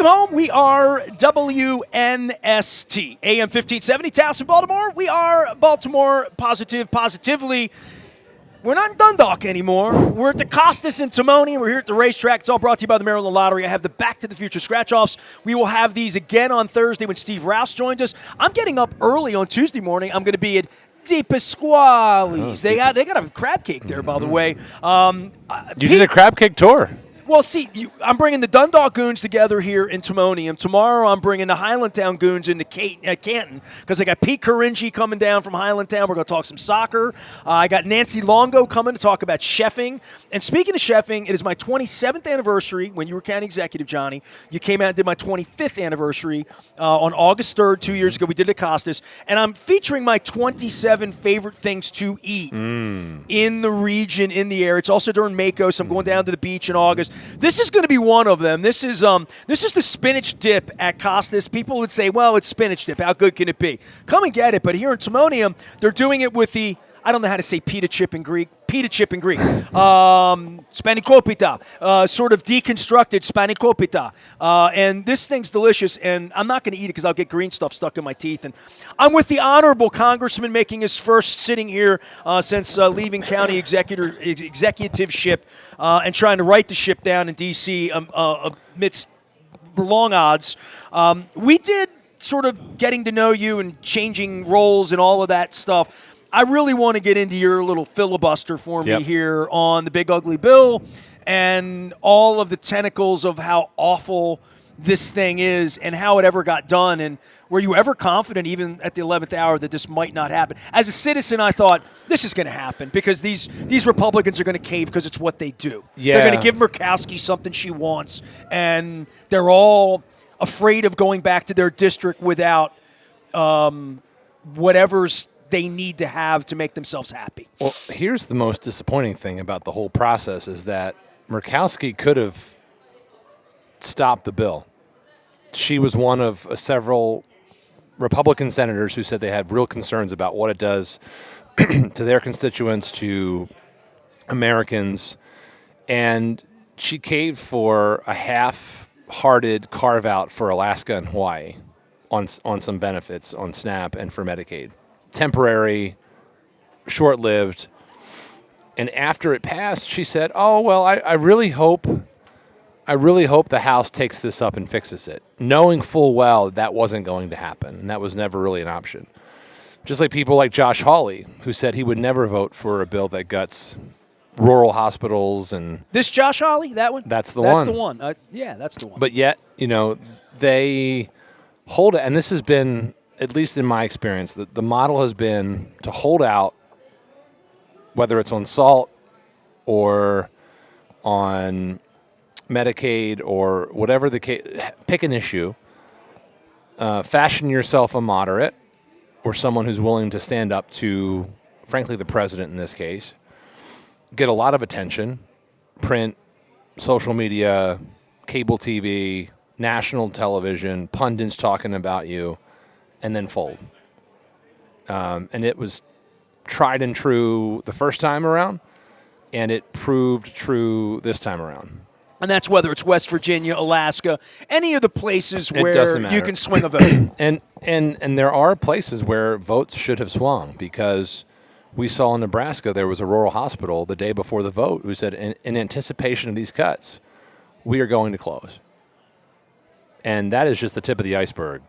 Welcome home. We are WNST, AM 1570, Towson, Baltimore. We are Baltimore positively. We're not in Dundalk anymore. We're at the Costas in Timonium. We're here at the racetrack. It's all brought to you by the Maryland Lottery. I have the Back to the Future scratch-offs. We will have these again on Thursday when Steve Rouse joins us. I'm getting up early on Tuesday morning. I'm going to be at Di Pasquale's. They got a crab cake there, by the way. You did a crab cake tour. Well, see, I'm bringing the Dundalk Goons together here in Timonium. Tomorrow, I'm bringing the Highlandtown Goons into Canton because I got Pete Caringi coming down from Highlandtown. We're going to talk some soccer. I got Nancy Longo coming to talk about chefing. And speaking of chefing, it is my 27th anniversary when you were county executive, Johnny. You came out and did my 25th anniversary on August 3rd, 2 years ago. We did it at Costas. And I'm featuring my 27 favorite things to eat in the region, in the area. It's also during Mako, so I'm going down to the beach in August. This is going to be one of them. This is the spinach dip at Costas. People would say, well, it's spinach dip. How good can it be? Come and get it. But here in Timonium, they're doing it with the, I don't know how to say pita chip in Greek. Spanakopita, sort of deconstructed spanakopita. And this thing's delicious, and I'm not going to eat it because I'll get green stuff stuck in my teeth. And I'm with the Honorable Congressman making his first sitting here since leaving county executiveship and trying to write the ship down in D.C. Amidst long odds. We did sort of getting to know you and changing roles and all of that stuff. I really want to get into your little filibuster for me here on the Big Ugly Bill and all of the tentacles of how awful this thing is and how it ever got done. And were you ever confident, even at the 11th hour, that this might not happen? As a citizen, I thought, this is going to happen because these Republicans are going to cave because it's what they do. Yeah. They're going to give Murkowski something she wants, and they're all afraid of going back to their district without whatever's they need to have to make themselves happy. Well, here's the most disappointing thing about the whole process is that Murkowski could have stopped the bill. She was one of several Republican senators who said they had real concerns about what it does to their constituents, to Americans, and she caved for a half-hearted carve-out for Alaska and Hawaii on some benefits on SNAP and for Medicaid. Temporary, short-lived, and after it passed, she said, "Oh well, I really hope the House takes this up and fixes it," knowing full well that wasn't going to happen, and that was never really an option. Just like people like Josh Hawley, who said he would never vote for a bill that guts rural hospitals and this Josh Hawley, that one. That's the one. That's the one. Yeah, that's the one. But yet, they hold it, and this has been, at least in my experience, the model has been to hold out, whether it's on SALT or on Medicaid or whatever the case, pick an issue, fashion yourself a moderate or someone who's willing to stand up to, frankly, the president in this case, get a lot of attention, print, social media, cable TV, national television, pundits talking about you, and then fold. And it was tried and true the first time around, and it proved true this time around. And that's whether it's West Virginia, Alaska, any of the places where you can swing a vote. And there are places where votes should have swung, because we saw in Nebraska there was a rural hospital the day before the vote who said, in anticipation of these cuts, we are going to close. And that is just the tip of the iceberg.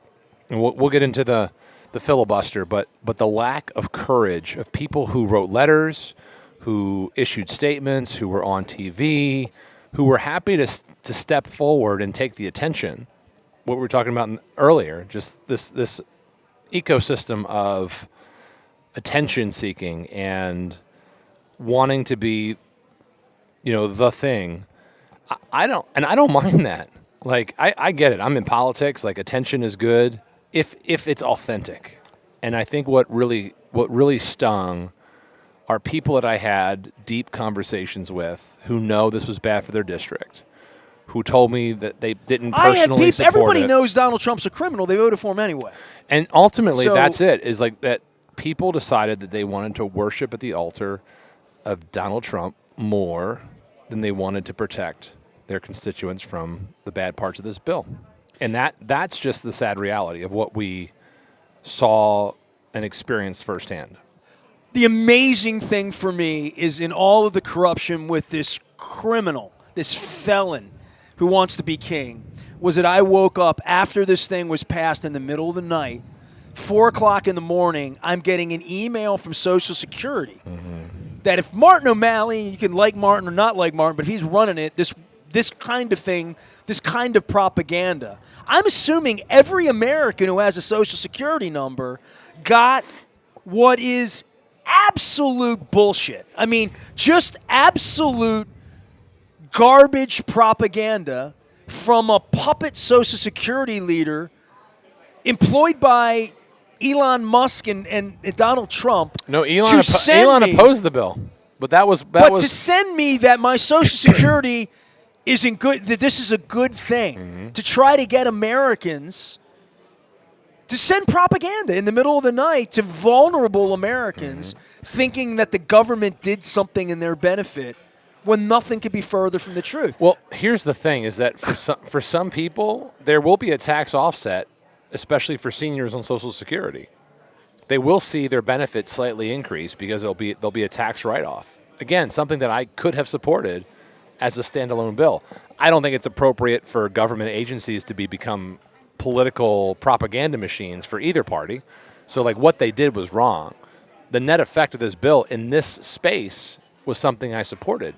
And we'll get into the filibuster, but the lack of courage of people who wrote letters, who issued statements, who were on TV, who were happy to step forward and take the attention, what we were talking about earlier, just this ecosystem of attention seeking and wanting to be, the thing. I don't mind that. Like, I get it. I'm in politics. Like, attention is good if it's authentic. And I think what really stung are people that I had deep conversations with who know this was bad for their district, who told me that they didn't personally support everybody it. knows Donald Trump's a criminal. They voted for him anyway. And ultimately, that's it, is like that people decided that they wanted to worship at the altar of Donald Trump more than they wanted to protect their constituents from the bad parts of this bill. And that's just the sad reality of what we saw and experienced firsthand. The amazing thing for me is in all of the corruption with this criminal, this felon who wants to be king, was that I woke up after this thing was passed in the middle of the night, 4 o'clock in the morning, I'm getting an email from Social Security that if Martin O'Malley, you can like Martin or not like Martin, but if he's running it, this kind of thing, this kind of propaganda, I'm assuming every American who has a Social Security number got what is absolute bullshit. I mean, just absolute garbage propaganda from a puppet Social Security leader employed by Elon Musk and Donald Trump. No, Elon opposed the bill, but that was to send me that my Social Security isn't good, that this is a good thing, to try to get Americans to send propaganda in the middle of the night to vulnerable Americans thinking that the government did something in their benefit when nothing could be further from the truth. Well, here's the thing is that for some people, there will be a tax offset, especially for seniors on Social Security. They will see their benefits slightly increase because there'll be a tax write-off. Again, something that I could have supported as a standalone bill. I don't think it's appropriate for government agencies to become political propaganda machines for either party. So like what they did was wrong. The net effect of this bill in this space was something I supported.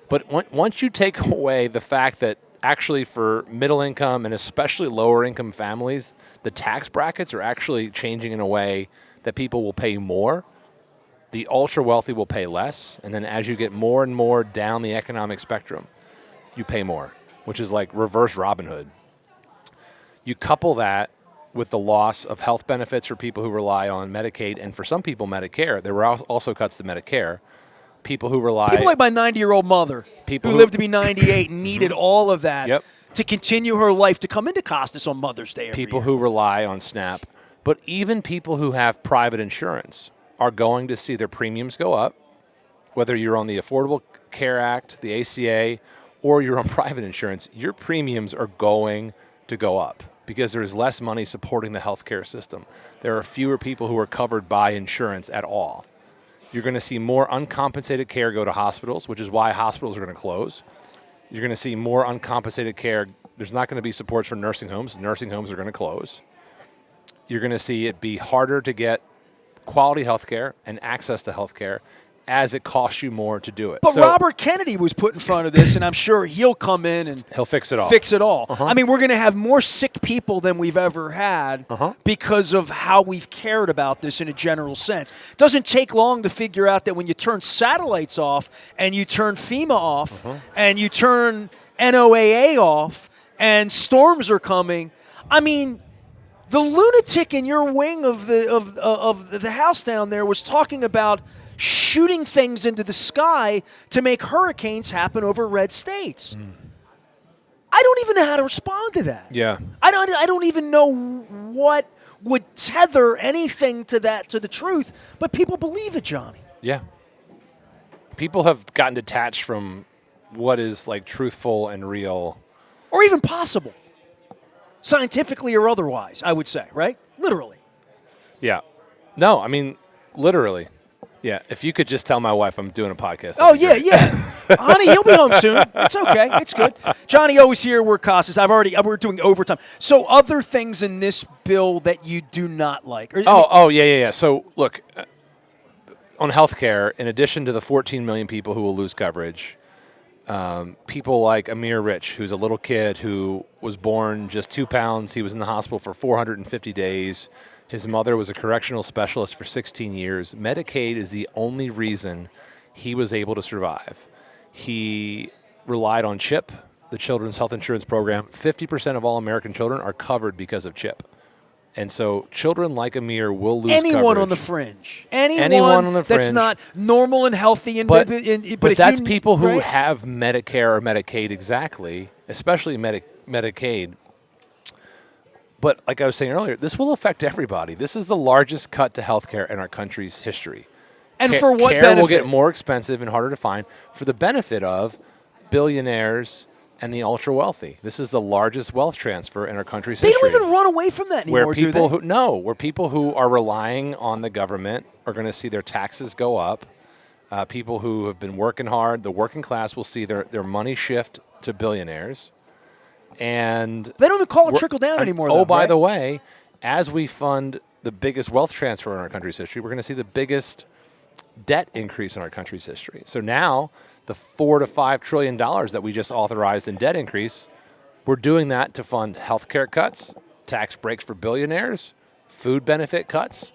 But once you take away the fact that actually for middle income and especially lower income families, the tax brackets are actually changing in a way that people will pay more, the ultra wealthy will pay less, and then as you get more and more down the economic spectrum, you pay more, which is like reverse Robin Hood. You couple that with the loss of health benefits for people who rely on Medicaid, and for some people Medicare. There were also cuts to Medicare. People like my 90-year-old mother who lived to be 98 and needed all of that to continue her life to come into Costas on Mother's Day every people year. Who rely on SNAP. But even people who have private insurance are going to see their premiums go up, whether you're on the Affordable Care Act, the ACA, or you're on private insurance, your premiums are going to go up because there is less money supporting the healthcare system. There are fewer people who are covered by insurance at all. You're going to see more uncompensated care go to hospitals, which is why hospitals are going to close. You're going to see more uncompensated care. There's not going to be supports for nursing homes. Nursing homes are going to close. You're going to see it be harder to get quality health care and access to health care as it costs you more to do it. But Robert Kennedy was put in front of this, and I'm sure he'll come in and he'll fix it all. I mean, we're going to have more sick people than we've ever had because of how we've cared about this in a general sense. It doesn't take long to figure out that when you turn satellites off and you turn FEMA off and you turn NOAA off and storms are coming, I mean, the lunatic in your wing of the house down there was talking about shooting things into the sky to make hurricanes happen over red states. I don't even know how to respond to that. Yeah. I don't even know what would tether anything to the truth, but people believe it, Johnny. Yeah. People have gotten detached from what is like truthful and real. Or even possible. Scientifically or otherwise, I would say, right? Literally. Yeah. No, I mean, literally. Yeah, if you could just tell my wife I'm doing a podcast. Oh, yeah. Honey, you'll be home soon. It's okay. It's good. Johnny O is here. We're Costas. We're doing overtime. So other things in this bill that you do not like. Yeah. So, look, on healthcare, in addition to the 14 million people who will lose coverage, people like Amir Rich, who's a little kid who was born just 2 pounds. He was in the hospital for 450 days. His mother was a correctional specialist for 16 years. Medicaid is the only reason he was able to survive. He relied on CHIP, the Children's Health Insurance Program. 50% of all American children are covered because of CHIP. And so children like Amir will lose Anyone coverage. on the fringe. Anyone on the fringe. That's not normal and healthy. But that's people who have Medicare or Medicaid exactly, especially Medicaid. But like I was saying earlier, this will affect everybody. This is the largest cut to healthcare in our country's history. And for what care benefit? Will get more expensive and harder to find for the benefit of billionaires, and the ultra wealthy. This is the largest wealth transfer in our country's They history. don't even run away from that anymore, do they? Where people who are relying on the government are going to see their taxes go up. People who have been working hard, the working class will see their money shift to billionaires. And they don't even call it trickle down anymore. Oh, though, by right? the way, as we fund the biggest wealth transfer in our country's history, we're going to see the biggest debt increase in our country's history. So now the $4 to $5 trillion that we just authorized in debt increase, we're doing that to fund healthcare cuts, tax breaks for billionaires, food benefit cuts.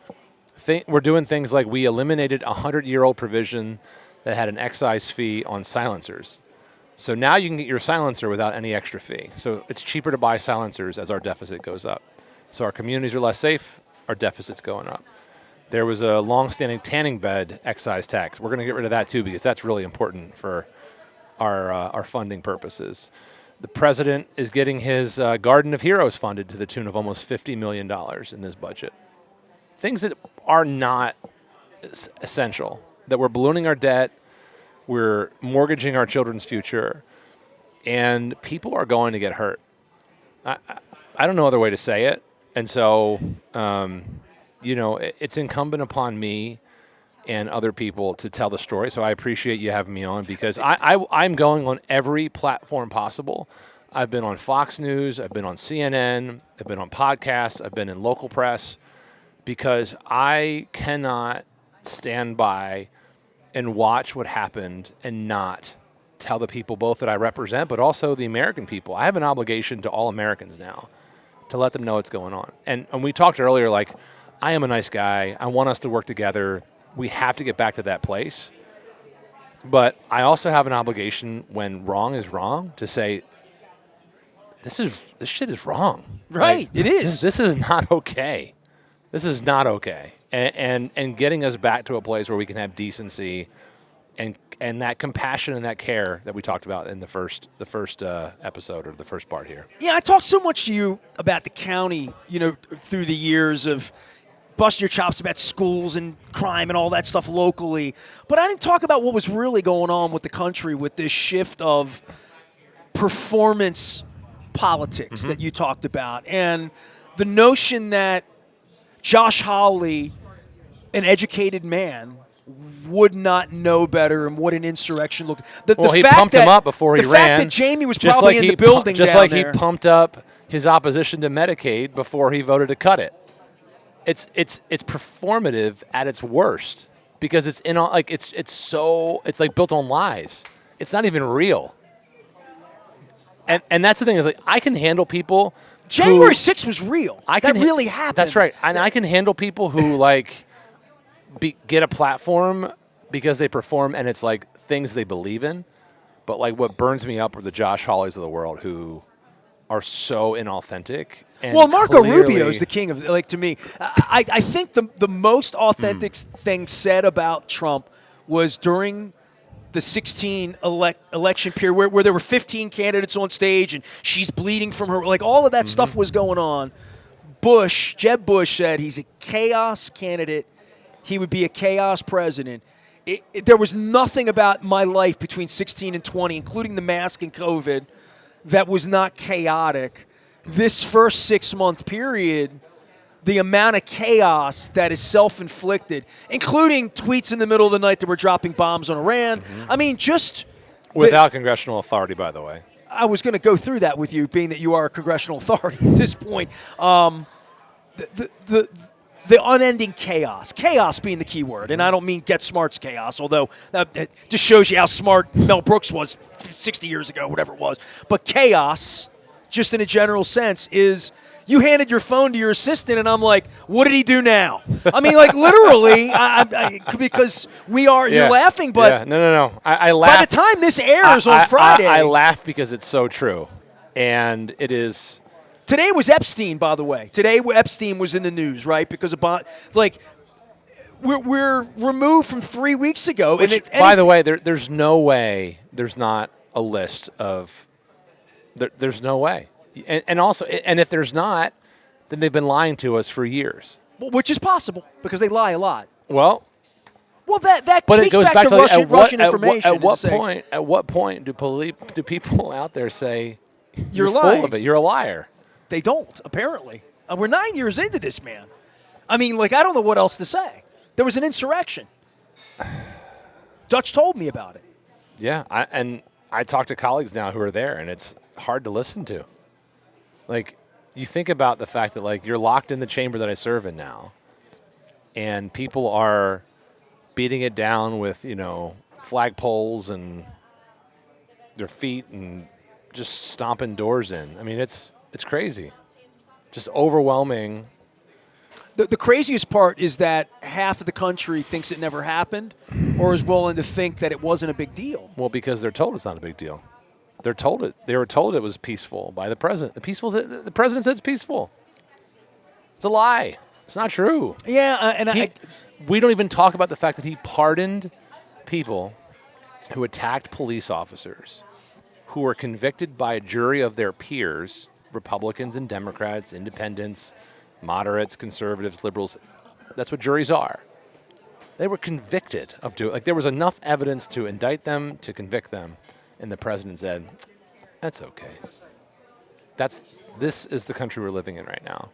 We're doing things like we eliminated a 100-year-old provision that had an excise fee on silencers. So now you can get your silencer without any extra fee. So it's cheaper to buy silencers as our deficit goes up. So our communities are less safe, our deficit's going up. There was a long-standing tanning bed excise tax. We're going to get rid of that too because that's really important for our funding purposes. The president is getting his Garden of Heroes funded to the tune of almost $50 million in this budget. Things that are not essential, that we're ballooning our debt, we're mortgaging our children's future, and people are going to get hurt. I don't know other way to say it. And so, it's incumbent upon me and other people to tell the story. So I appreciate you having me on because I'm going on every platform possible. I've been on Fox News. I've been on CNN. I've been on podcasts. I've been in local press because I cannot stand by and watch what happened and not tell the people both that I represent, but also the American people. I have an obligation to all Americans now to let them know what's going on. And we talked earlier, like, I am a nice guy. I want us to work together. We have to get back to that place. But I also have an obligation when wrong is wrong to say, this shit is wrong. Right, Like, it is. This is not okay. This is not okay. And getting us back to a place where we can have decency and that compassion and that care that we talked about in the first episode or the first part here. Yeah, I talked so much to you about the county, through the years of busting your chops about schools and crime and all that stuff locally. But I didn't talk about what was really going on with the country with this shift of performance politics that you talked about. And the notion that Josh Hawley, an educated man, would not know better and what an insurrection looked. He pumped him up before he ran. The fact that Jamie was probably in the building just down like there. he pumped up his opposition to Medicaid before he voted to cut it. It's performative at its worst because it's like built on lies. It's not even real. And that's the thing is like I can handle people. January 6th was real. That really happened. That's right. And I can handle people who like get a platform because they perform and it's like things they believe in. But like what burns me up are the Josh Hawleys of the world who are so inauthentic. And Marco Rubio's the king of, to me. I think the most authentic thing said about Trump was during the 2016 election period where there were 15 candidates on stage and she's bleeding from her. Like all of that stuff was going on. Jeb Bush said he's a chaos candidate. He would be a chaos president. There was nothing about my life between 16 and 20, including the mask and COVID, that was not chaotic. This first 6-month period, the amount of chaos that is self-inflicted, including tweets in the middle of the night that were dropping bombs on Iran. I mean, just without congressional authority, by the way. I was going to go through that with you, being that you are a congressional authority at this point. The unending chaos being the key word. And I don't mean Get Smart's chaos, although that just shows you how smart Mel Brooks was 60 years ago, whatever it was. But chaos, just in a general sense, is you handed your phone to your assistant, and I'm like, what did he do now? I mean, like, literally, because you're laughing, but... Yeah. No. I laugh. By the time this airs on Friday... I laugh because it's so true. And it is... Today was Epstein, by the way. Today Epstein was in the news, right? Because we're removed from 3 weeks ago. By the way, there's no way there's not a list of. There's no way, and also, and if there's not, then they've been lying to us for years. Which is possible because they lie a lot. Well, Well, that But it speaks goes back to Russian information. At what point do people out there say You're full lying. of it? You're a liar. They don't, apparently. We're 9 years into this, man. I mean, like, I don't know what else to say. There was an insurrection. Dutch told me about it. Yeah, I talk to colleagues now who are there, and it's hard to listen to. Like, you think about the fact that, like, you're locked in the chamber that I serve in now, and people are beating it down with, flagpoles and their feet and just stomping doors in. I mean, it's crazy. Just overwhelming. The craziest part is that half of the country thinks it never happened or is willing to think that it wasn't a big deal. Well, because they're told it's not a big deal. They were told it was peaceful by the president. The president said it's peaceful. It's a lie. It's not true. Yeah, we don't even talk about the fact that he pardoned people who attacked police officers who were convicted by a jury of their peers, Republicans and Democrats, independents, moderates, conservatives, liberals. That's what juries are. They were convicted of doing, like, there was enough evidence to indict them, to convict them, and the president said, that's okay. This is the country we're living in right now.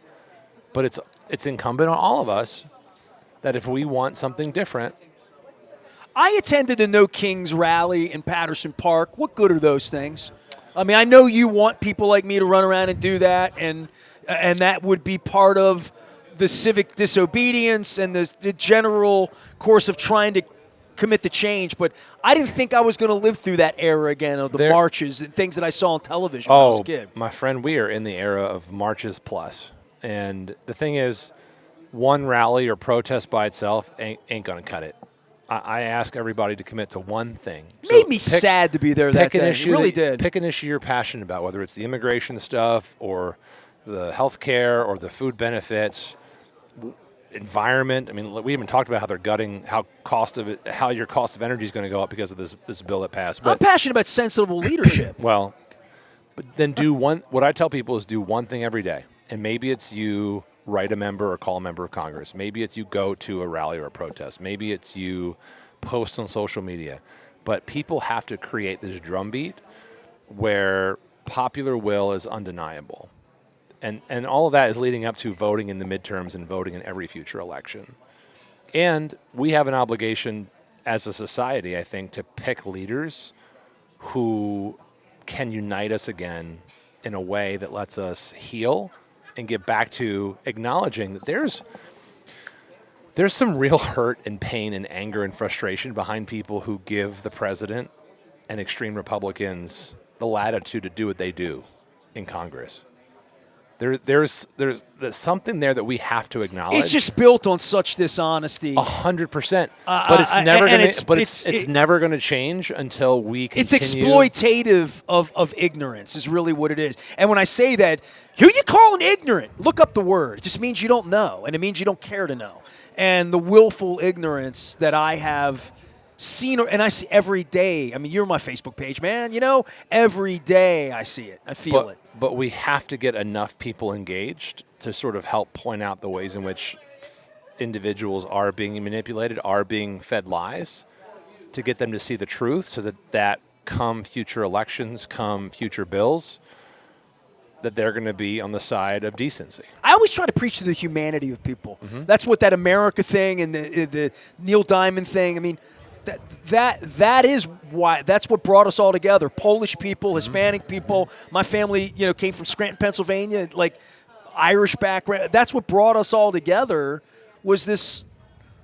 But it's incumbent on all of us that if we want something different. I attended a No Kings rally in Patterson Park. What good are those things? I mean, I know you want people like me to run around and do that, and that would be part of the civic disobedience and the general course of trying to commit the change. But I didn't think I was going to live through that era again of the marches and things that I saw on television when I was a kid. My friend, we are in the era of marches plus. And the thing is, one rally or protest by itself ain't going to cut it. I ask everybody to commit to one thing. Made me sad to be there that day. It really did. Pick an issue you're passionate about, whether it's the immigration stuff or the health care or the food benefits, environment. I mean, we even talked about how they're gutting how your cost of energy is going to go up because of this bill that passed. But I'm passionate about sensible leadership. Well, but then what I tell people is do one thing every day. And maybe it's you write a member or call a member of Congress. Maybe it's you go to a rally or a protest. Maybe it's you post on social media. But people have to create this drumbeat where popular will is undeniable. And all of that is leading up to voting in the midterms and voting in every future election. And we have an obligation as a society, I think, to pick leaders who can unite us again in a way that lets us heal and get back to acknowledging that there's some real hurt and pain and anger and frustration behind people who give the president and extreme Republicans the latitude to do what they do in Congress. There's something there that we have to acknowledge. It's just built on such dishonesty. 100%. But it's never going to. But it's never going to change until we continue. It's exploitative of ignorance is really what it is. And when I say that, who you calling ignorant? Look up the word. It just means you don't know, and it means you don't care to know. And the willful ignorance that I have seen, and I see every day. I mean, you're on my Facebook page, man. Every day I see it. I feel it. But we have to get enough people engaged to sort of help point out the ways in which individuals are being manipulated, are being fed lies, to get them to see the truth so that come future elections, come future bills, that they're going to be on the side of decency. I always try to preach to the humanity of people. Mm-hmm. That's what that America thing and the Neil Diamond thing, I mean, that is why, that's what brought us all together. Polish people, Hispanic people. My family, came from Scranton, Pennsylvania, like Irish background. That's what brought us all together. Was this?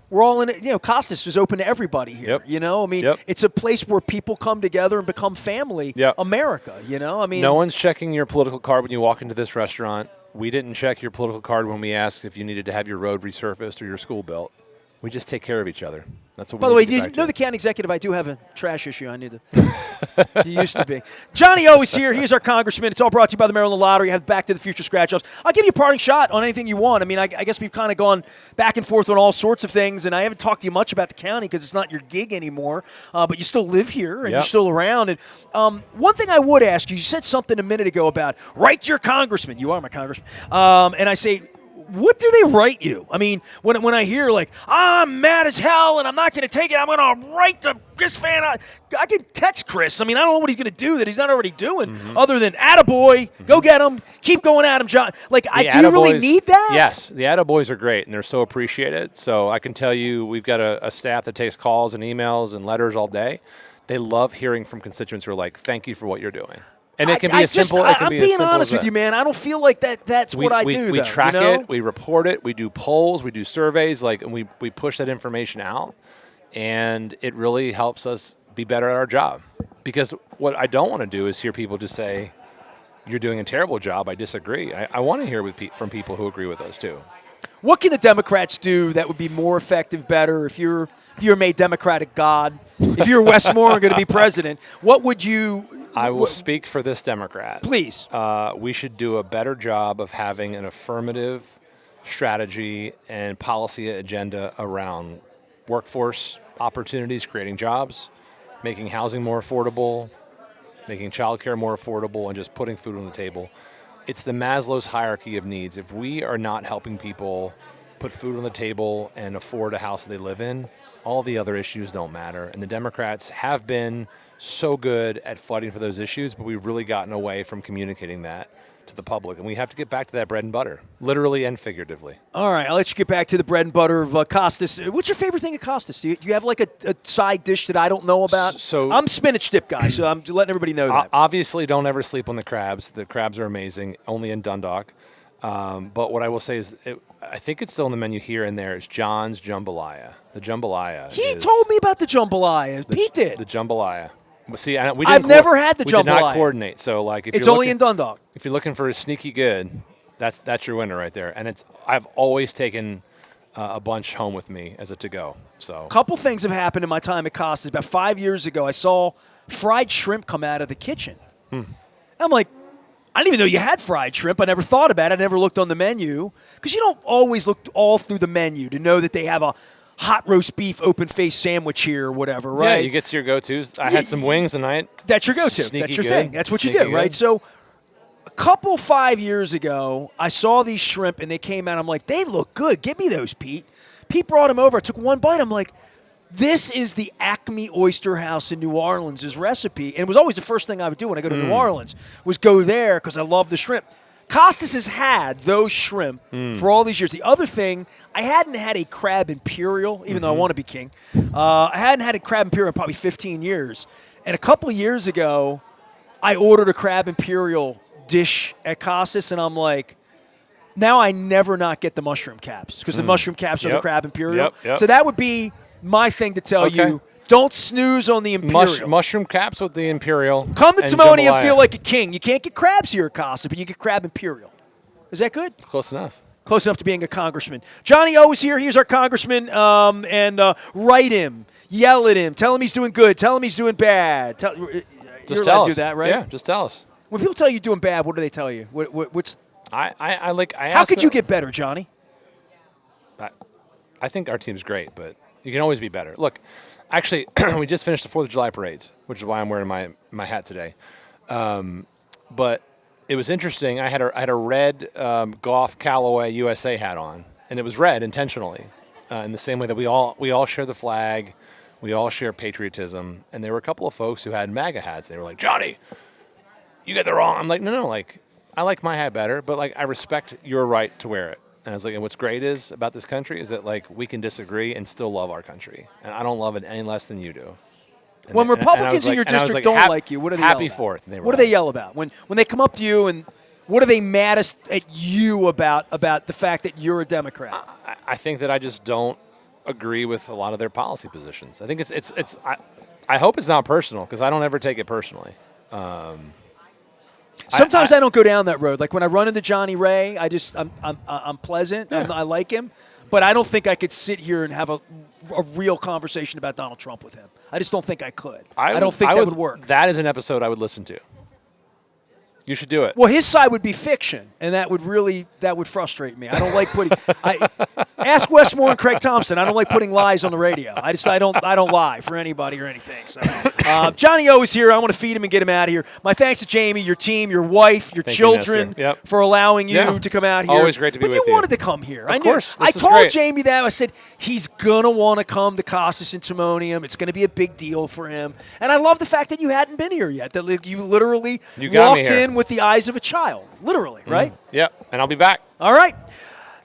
We're all in it. Costas was open to everybody here. Yep. It's a place where people come together and become family. Yep. America. No one's checking your political card when you walk into this restaurant. We didn't check your political card when we asked if you needed to have your road resurfaced or your school built. We just take care of each other. That's what. By the way, you know the county executive, I do have a trash issue. I need to. He used to be. Johnny O is here. He's our congressman. It's all brought to you by the Maryland Lottery. You have Back to the Future scratch-offs. I'll give you a parting shot on anything you want. I mean, I guess we've kind of gone back and forth on all sorts of things, and I haven't talked to you much about the county because it's not your gig anymore. But you still live here, and you're still around. And one thing I would ask you said something a minute ago about write to your congressman. You are my congressman. And I say, what do they write you? I mean, when I hear like, I'm mad as hell and I'm not going to take it, I'm going to write to Chris Fan. I can text Chris. I mean, I don't know what he's going to do that he's not already doing other than attaboy, go get him, keep going at him, John. Like, do you really need that? Yes, the attaboys are great and they're so appreciated. So I can tell you we've got a staff that takes calls and emails and letters all day. They love hearing from constituents who are like, thank you for what you're doing. And it can be as simple. I'm being honest with you, man. I don't feel like that's what I do. We track you know? it, we report it, we do polls, we do surveys, and we push that information out, and it really helps us be better at our job. Because what I don't want to do is hear people just say, "You're doing a terrible job." I disagree. I want to hear from people who agree with us too. What can the Democrats do that would be more effective, better if you're made Democratic God? If you're Westmoreland going to be president, what would you? I will speak for this Democrat. Please. We should do a better job of having an affirmative strategy and policy agenda around workforce opportunities, creating jobs, making housing more affordable, making childcare more affordable, and just putting food on the table. It's the Maslow's hierarchy of needs. If we are not helping people put food on the table and afford a house that they live in, all the other issues don't matter. And the Democrats have been so good at fighting for those issues, but we've really gotten away from communicating that to the public. And we have to get back to that bread and butter, literally and figuratively. All right, I'll let you get back to the bread and butter of Costas. What's your favorite thing at Costas? Do you have like a side dish that I don't know about? So I'm spinach dip guy, so I'm letting everybody know that. Obviously, don't ever sleep on the crabs. The crabs are amazing, only in Dundalk. But what I will say is, I think it's still on the menu here and there. It's John's Jambalaya. The Jambalaya. He told me about the jambalaya. Pete did. The Jambalaya. See, I've never had the jambalaya. We did not coordinate. So, like, if it's you're only in Dundalk. If you're looking for a sneaky good, that's your winner right there. And I've always taken a bunch home with me as a to-go. So, a couple things have happened in my time at Costas. About 5 years ago, I saw fried shrimp come out of the kitchen. I'm like, I didn't even know you had fried shrimp. I never thought about it. I never looked on the menu because you don't always look all through the menu to know that they have a hot roast beef open-faced sandwich here or whatever, right? Yeah, you get to your go-tos. I had some wings tonight. That's your go-to. That's your thing. That's what you do, right? So a couple 5 years ago, I saw these shrimp, and they came out. I'm like, they look good. Give me those, Pete. Pete brought them over. I took one bite. I'm like, this is the Acme Oyster House in New Orleans' recipe. And it was always the first thing I would do when I go to New Orleans was go there because I love the shrimp. Costas has had those shrimp for all these years. The other thing, I hadn't had a crab imperial, even though I want to be king. I hadn't had a crab imperial in probably 15 years. And a couple of years ago, I ordered a crab imperial dish at Costas, and I'm like, now I never not get the mushroom caps because the mushroom caps are the crab imperial. Yep. So that would be my thing to tell you. Don't snooze on the imperial. Mushroom caps with the imperial. Come to Timoni and feel like a king. You can't get crabs here at Costas, but you get crab imperial. Is that good? It's close enough. Close enough to being a congressman. Johnny O is here. He's our congressman. Write him. Yell at him. Tell him he's doing good. Tell him he's doing bad. Just you're tell allowed us. to do that, right? Yeah, just tell us. When people tell you doing bad, what do they tell you? How could you get better, Johnny? I think our team's great, but you can always be better. Look, actually, we just finished the 4th of July parades, which is why I'm wearing my hat today. But it was interesting. I had a red Goff Callaway USA hat on, and it was red intentionally, in the same way that we all share the flag, we all share patriotism. And there were a couple of folks who had MAGA hats. They were like, Johnny, you got the wrong. I'm like, no, like I like my hat better, but like I respect your right to wear it. And I was like, and what's great is about this country is that like we can disagree and still love our country, and I don't love it any less than you do. When Republicans in your district don't like you, what do they yell about? Happy 4th. What do they yell about? When they come up to you, and what are they maddest at you about the fact that you're a Democrat? I think that I just don't agree with a lot of their policy positions. I think it's I hope it's not personal because I don't ever take it personally. Sometimes I don't go down that road. Like when I run into Johnny Ray, I'm pleasant. Yeah. I like him, but I don't think I could sit here and have a real conversation about Donald Trump with him. I just don't think I could. I don't think that would work. That is an episode I would listen to. You should do it. Well, his side would be fiction, and that would frustrate me. I don't like putting. Ask Westmore and Craig Thompson. I don't like putting lies on the radio. I don't lie for anybody or anything. So Johnny O is here. I want to feed him and get him out of here. My thanks to Jamie, your team, your wife, your Thank you, children Nestor. Yep. for allowing you Yeah. to come out here. Always great to be but with you you. wanted to come here. Of course. This I is told great. Jamie that. I said, he's going to want to come to Costas and Timonium. It's going to be a big deal for him. And I love the fact that you hadn't been here yet, that you literally got walked me here. in with the eyes of a child. Literally, right? Yep, and I'll be back. All right.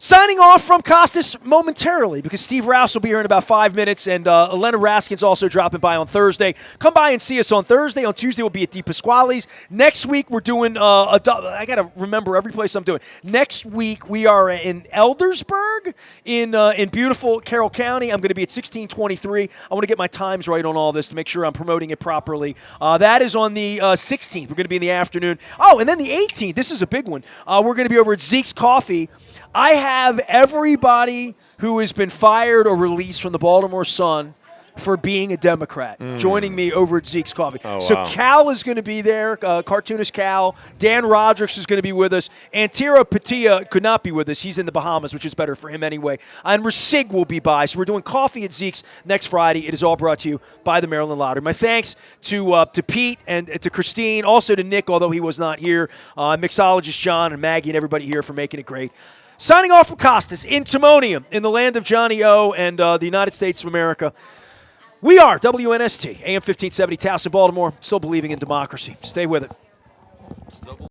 Signing off from Costas momentarily because Steve Rouse will be here in about 5 minutes, and Elena Raskin's also dropping by on Thursday. Come by and see us on Thursday. On Tuesday, we'll be at Di Pasquale's. Next week, we're doing I got to remember every place I'm doing. Next week, we are in Eldersburg in beautiful Carroll County. I'm going to be at 1623. I want to get my times right on all this to make sure I'm promoting it properly. That is on the 16th. We're going to be in the afternoon. Oh, and then the 18th. This is a big one. We're going to be over at Zeke's Coffee. I have everybody who has been fired or released from the Baltimore Sun for being a Democrat joining me over at Zeke's Coffee. Oh, so wow. Cal is going to be there, cartoonist Cal. Dan Rodricks is going to be with us. Antira Patia could not be with us. He's in the Bahamas, which is better for him anyway. And Rasig will be by. So we're doing coffee at Zeke's next Friday. It is all brought to you by the Maryland Lottery. My thanks to Pete and to Christine, also to Nick, although he was not here, mixologist John and Maggie and everybody here for making it great. Signing off from Costas in Timonium, in the land of Johnny O and the United States of America. We are WNST, AM 1570, Towson, Baltimore, still believing in democracy. Stay with it.